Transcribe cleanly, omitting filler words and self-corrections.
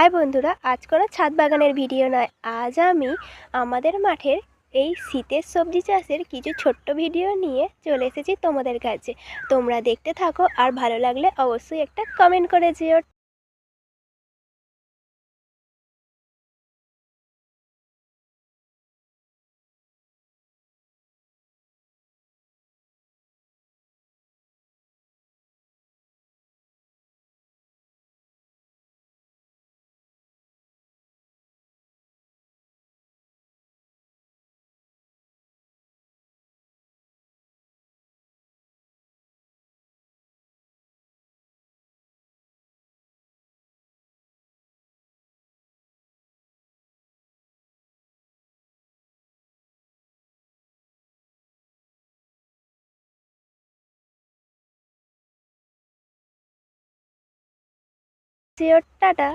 High বন্ধুরা, আজ কোনো ছাদ বাগানের ভিডিও নয়। আজ আমি আমাদের মাঠের এই শীতের সবজি চাষের কিছু ছোট্ট ভিডিও নিয়ে চলে এসেছি তোমাদের কাছে। তোমরা দেখতে থাকো, আর ভালো লাগলে অবশ্যই একটা কমেন্ট করে যেও। টাটা।